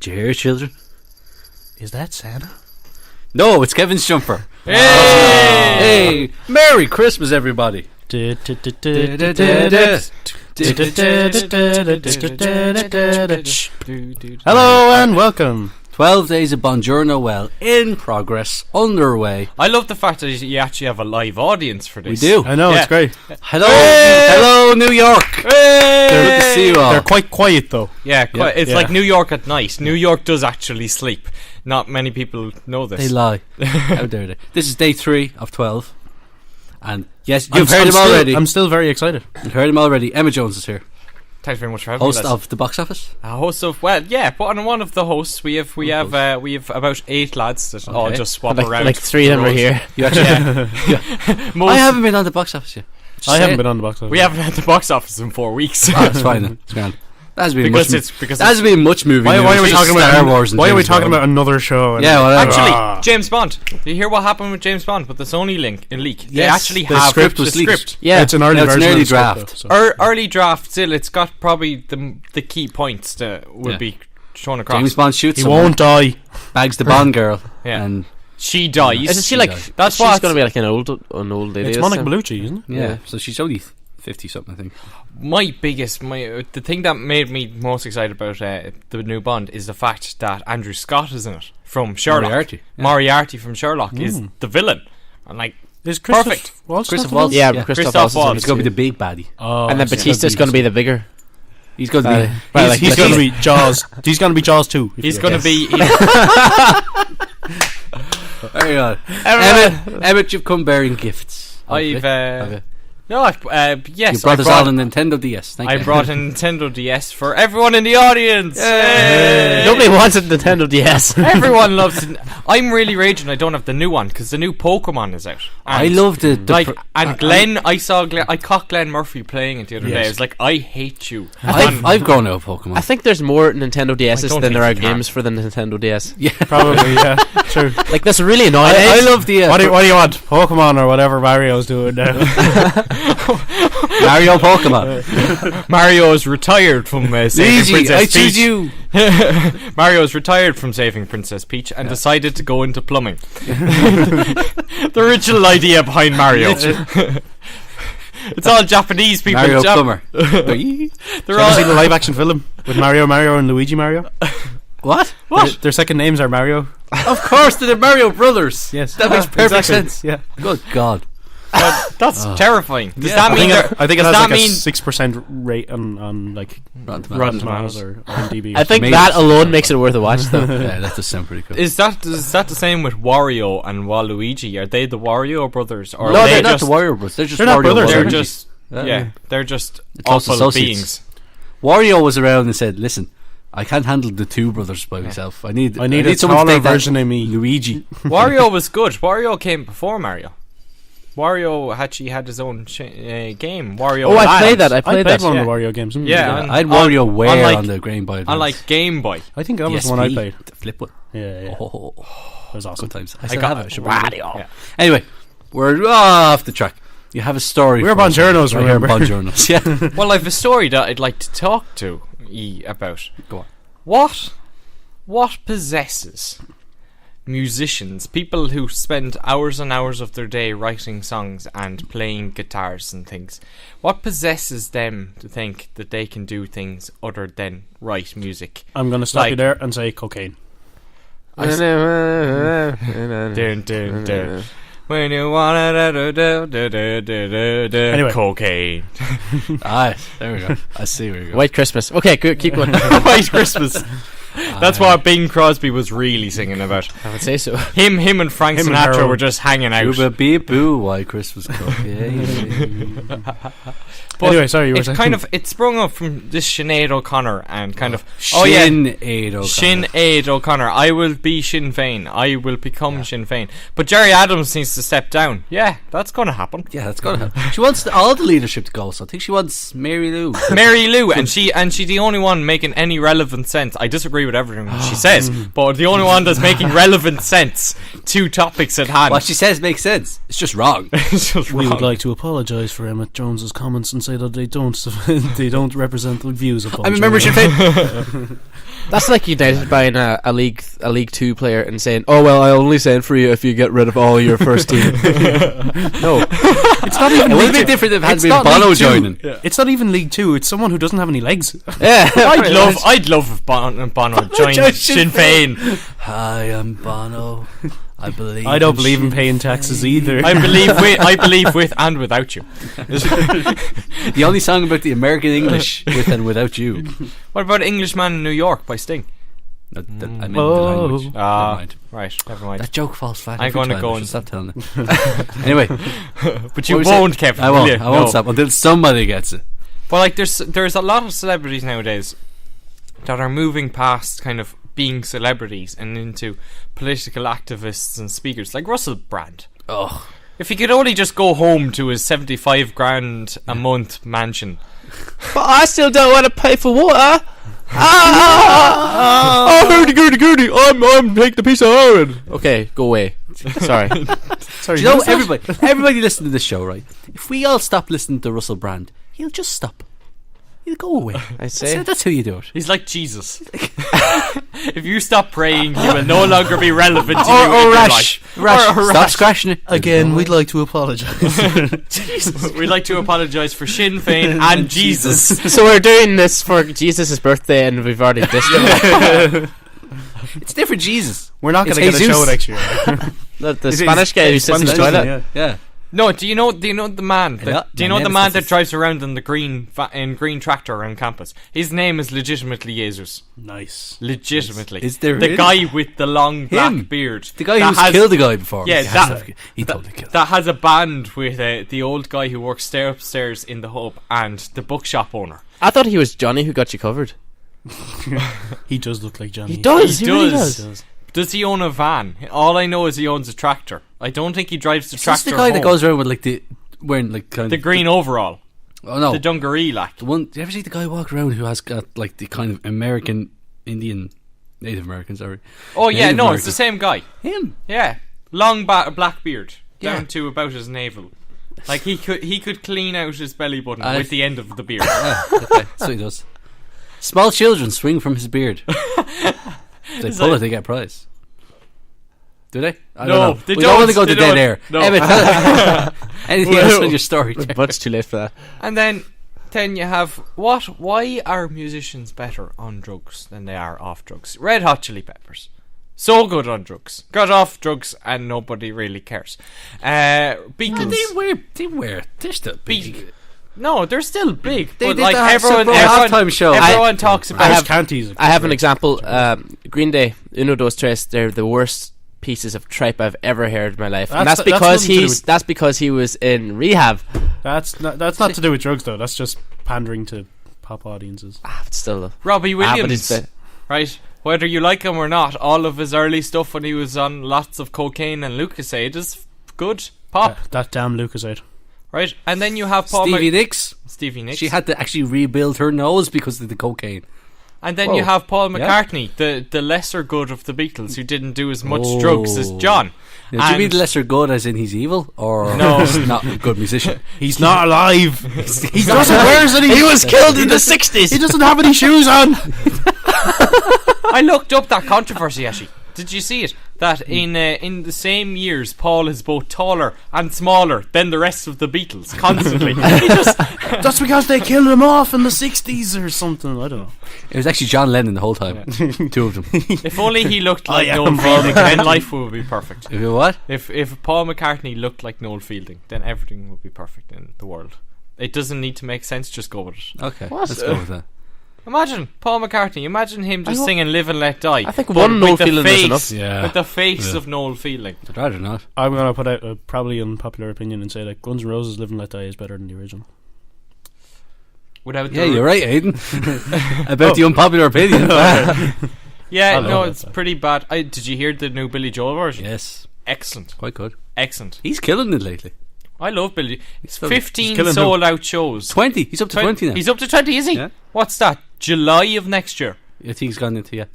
you hear, children? Is that Santa? No, it's Kevin's jumper. Hey! Hey! Merry Christmas, everybody. Hello and welcome. 12 days of Bon Journoël in progress, underway. I love the fact that you actually have a live audience for We this. do. I know, Yeah. it's great. Hello, hello, New York. Hey! Good to see you all. They're quite quiet though. Yeah, quite, it's Yeah. like New York at night. New York does actually sleep. Not many people know this. They lie. How dare they? This is day 3 of 12. And yes, I'm you've heard him still- already. I'm still very excited. You've heard him already. Emmet Jones is here. Thanks very much for having Host me. of the box office. Host of but on one of the hosts we have about 8 lads that all just swap around. Like 3 of them are here. You actually, Most, I haven't been on the box office yet. I haven't been on the box office. we haven't had the box office in 4 weeks. Oh, it's fine then. It's grand. That hasn't been because much. it's because That hasn't been much movie. Why are we news. talking Star about Wars? And Why are we James talking Bond. about another show? And Yeah, whatever. actually James Bond. Do you hear what happened with James Bond with the Sony leak? They Yes, actually the have script the was leaked. script. Yeah. it's an early No, it's an version early of the script, draft. though, so. Early draft still. It's got probably the key points that will Yeah. be shown across. James Bond shoots He someone, won't die. bags the Bond girl, Yeah. and She dies. Isn't she like? That's she's what- going to be like an old lady. It's or Monica something. Bellucci, isn't it? yeah, Yeah. so she's only 50 something, I think. the thing that made me most excited about the new Bond is the fact that Andrew Scott is in it from Sherlock. Moriarty, yeah. Moriarty from Sherlock is the villain. And like, Is Christoph Perfect. Waltz Christoph not Waltz. in it? Yeah, Yeah. Christoph Christoph Waltz is in Waltz. it He's going to too. be the big baddie. Oh, And then yeah. Batista's going to be the bigger. He's going to be. Well, he's going to be Jaws. He's going to be Jaws too. if he's you going to guess. be. There you go. Emmet, you've come bearing gifts. I've Okay. no, yes, You brought us all a Nintendo DS. Thank I you. brought a Nintendo DS for everyone in the audience. Yay! Nobody wants a Nintendo DS. Everyone loves it. I'm really raging I don't have the new one because the new Pokemon is out. I And, love the like, and Glenn, I caught Glenn Murphy playing it the other day. Yes. I was like, I hate you. I've grown up with Pokemon. I think there's more Nintendo DSs don't than there are think you can. games for the Nintendo DS. yeah, Probably, yeah. True. Like that's really annoying. I love the What do you want? Pokemon or whatever Mario's doing now? Mario Pokemon. Mario is retired from saving Easy, Princess I choose Peach. you. Mario is retired from saving Princess Peach and decided to go into plumbing. The original idea behind Mario. It's all Japanese people. Mario Plumber. They're Have you seen all. the live action film with Mario, and Luigi Mario? What? Their second names are Mario. Of course, they're the Mario Brothers. Yes, That makes perfect exactly. sense. Yeah, Good God. That's terrifying. Does Yeah. that I mean? think it does has that like mean? a 6% rate on like Rotten Tomatoes or IMDb. I think Maybe that it's- alone makes it worth a watch, though. Yeah, that does sound pretty cool. Is that the same with Wario and Waluigi? Are they the Wario brothers, or No, are they're they not just, the Wario Brothers. They're just They're not Wario brothers, They're Waluigi. just they're just close awful associates. beings. Wario was around and said, "Listen, I can't handle the two brothers by myself. I need a someone to taller take that version of me. Luigi." Wario was good. Wario came before Mario. Wario actually had his own game. Wario. Oh, I Land. played that. I I played played that. one yeah. of the Wario games. Yeah, I and had on- WarioWare on, like- on the Game Boy Advance. On like Game Boy. I think that was the PSP, one I played. the flip one. Yeah, Oh, that was awesome. good times. I I still got have it. I should bring it. Wario. Yeah. Anyway, we're off the track. You have a story. We're for us. Bonjournos, Right here, remember? Bonjournos, yeah. Well, I've a story that I'd like to talk to ye about. Go on. What possesses musicians, people who spend hours and hours of their day writing songs and playing guitars and things, what possesses them to think that they can do things other than write music? I'm going to stop Like- you there and say cocaine. Dun, dun, dun. When you wanna Anyway. cocaine. There we go. I see where you go. White Christmas. Okay, good. Keep going. White Christmas. That's what Bing Crosby was really singing about. I would say so. Him and Frank Him and Sinatra Harold. were just hanging out. Boo beep boo, White Christmas cocaine. But Anyway, sorry, you were it's saying. kind of it sprung up from this Sinead O'Connor and kind of Sinead O'Connor. Sinead O'Connor. I will be Sinn Féin. I will become Sinn Féin. But Jerry Adams needs to step down. Yeah, that's going to happen. Yeah, that's gonna happen. She wants all the leadership to go, so I think she wants Mary Lou. Mary Lou, and she's the only one making any relevant sense. I disagree with everything she says, but the only one that's making relevant sense to topics at hand. What she says makes sense. It's just wrong. It's just We would wrong. like to apologise for Emmet Jones's comments and say that they don't represent the views of Bon I'm a member of Sinn Journoël. Féin. That's like United buying a League Two player and saying, "Oh well, I'll only sign for you if you get rid of all your first team." No, It's not even It would League be Two. different if it had It's been not Bono League Two. joining. It's not even League Two. It's someone who doesn't have any legs. yeah, I'd love if Bono joined joined Sinn Féin. Hi, I'm Bono. I believe. I don't believe in paying taxes either. I believe with and without you. The only song about the American English with and without you. What about Englishman in New York by Sting? I meant the Oh. language. Never mind. Right, never mind. That joke falls flat. I'm every gonna time. go I should and- stop telling it. Anyway, But you what was won't, it? Kevin. I will won't. you? I won't No. stop until somebody gets it. But like, there's a lot of celebrities nowadays that are moving past kind of being celebrities and into political activists and speakers, like Russell Brand. Oh, If he could only just go home to his 75 grand a month mansion. but I still don't want to pay for water. Hurdy-gurdy-gurdy, I'm taking the piece of iron. Okay, go away. Sorry. Sorry, do you know who's that? everybody listening to this show, right? If we all stop listening to Russell Brand, he'll just stop. He'll go away. I say. That's how you do it. He's like Jesus. If you stop praying, he will no longer be relevant to Or you in your Rash. life. Rash. Or Stop Rash. scratching it. Again, we'd like to apologise. We'd like to apologise for Sinn Féin and Jesus. So we're doing this for Jesus' birthday, and we've already dissed him. It's different Jesus. We're not going It's to get a show Jesus. next year. The Spanish guy who sits in the Spanish guy, toilet. yeah. Yeah. No, do you know the man? Yeah, Do you my know the name man is that Jesus. drives around in the green tractor around campus? His name is legitimately Jesus. Nice. Legitimately. Is there the really? guy with the long black Him? beard? The guy that who's has- killed the guy before. Yeah, he, that- he totally killed. that has a band with the old guy who works upstairs in the hub and the bookshop owner. I thought he was Johnny who got you covered. He does look like Johnny. He does. He He really does. does. Does he own a van? All I know is he owns a tractor. I don't think he drives the Is this tractor the guy that home. goes around with like the wearing like kind the of green overall, Oh no, the dungaree like. the one. Do you ever see the guy walk around who has got like the kind of American Indian Native American? Sorry. Oh yeah, Native no, American. it's the same guy. Him. Yeah, long black beard Yeah. down to about his navel. Like he could clean out his belly button I- with the end of the beard. Yeah, okay, that's what he does. Small children swing from his beard. If they Is pull that- it, they get a prize. Do they? I No, don't know. they we don't want to don't, go to they dead don't. air. No. Emmet, tell- anything else on your story? But it's too late for that. And then you have what? Why are musicians better on drugs than they are off drugs? Red Hot Chili Peppers, so good on drugs. Got off drugs and nobody really cares. Beatles. They're still big. No, they're still big. They but did like the everyone, Super Bowl halftime show. everyone talks about. have- Canties. I have an example. Green Day, Uno Dos Tres. They're the worst pieces of tripe I've ever heard in my life, and that's That's because nothing to do that's because he was in rehab. That's not to do with drugs though. That's just pandering to pop audiences. But still, Robbie but Williams, it's right? Whether you like him or not, all of his early stuff when he was on lots of cocaine and Lucasade is good pop, That damn Lucasade. right? And then you have Paul Stevie Nicks. Stevie Nicks. She had to actually rebuild her nose because of the cocaine. And then Whoa. you have Paul Yeah. McCartney, the lesser good of the Beatles, who didn't do as much Oh. drugs as John. Now, do you And- mean lesser good as in he's evil, or No. he's not a good musician? He's not alive. He doesn't wear any. he was killed in the 60s. He doesn't have any shoes on. I looked up that controversy actually. Did you see it? That in the same years, Paul is both taller and smaller than the rest of the Beatles, constantly. He just That's because they killed him off in the 60s or something. I don't know. It was actually John Lennon the whole time. Two of them. if only he looked like I Noel am Fielding, then life would be perfect. If you what? If Paul McCartney looked like Noel Fielding, then everything would be perfect in the world. It doesn't need to make sense, just go with it. Okay, What? let's go with that. Imagine Paul McCartney. Imagine him just singing "Live and Let Die." I think but one with Noel the Fielding is enough. face- Yeah. with the face Yeah. of Noel Fielding. I'd rather not. I'm gonna put out a probably unpopular opinion and say that Guns N' Roses' "Live and Let Die" is better than the original. Without Yeah, the you're right, Aidan. About the unpopular opinion. Yeah, I love no, that it's song. pretty bad. Did you hear the new Billy Joel version? Yes, Excellent, quite good. excellent. He's killing it lately. I love Billy. He's 15 killing sold out shows. 20. He's up to 20 now. He's up to 20, is he? Yeah. What's that? July of next year. I think he's gone into, yeah.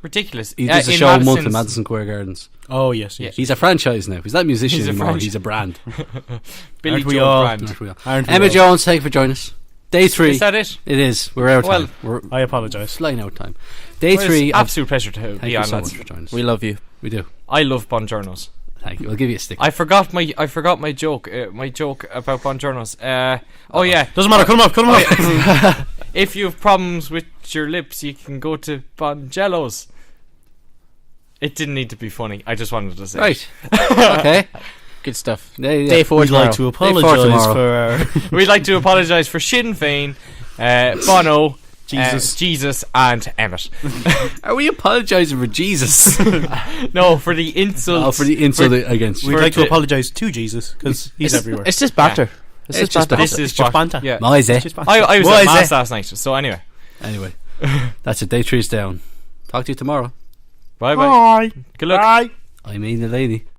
Ridiculous. He does a In show a month in Madison's- Madison Square Gardens. Oh yes, yes. He's a franchise now. He's not a musician He's a anymore. franchise. He's a brand. Billy Aren't we Joe all? Brand. Aren't we all? Aren't we Emmet all? Jones, thank you for joining us. Day 3. Is that it? It is. We're out of Well, time. We're I apologise. flying out of time. Day Well, 3. it's of- absolute pleasure to Thank be you on, so lads. much for joining us. We love you. We do. I love Bon Journo's. Thank you. We'll give you a stick. I forgot my joke. My joke about Bon Journo's. Oh yeah. Doesn't matter. Cut him off. Cut him off. If you have problems with your lips, you can go to Bon Jello's. It didn't need to be funny. I just wanted to say. Right. Okay. Good stuff. Yeah. Day 4 We'd tomorrow. like to Day 4 apologise tomorrow. for our We'd like to apologise for Sinn Féin, Bono, Jesus. Jesus, and Emmet. Are we apologising for Jesus? No, for the insult. Oh, for the insult against We'd you. like to the- apologise to Jesus because he's It's, everywhere. it's just banter. It's It's just just banter. This is It's just what- banter. Yeah. Moise. It's just banter. I was What at is mass it? last night. So anyway, Anyway. That's it. Day 3 is down. Talk to you tomorrow. bye bye. Good luck. Bye. I mean the lady.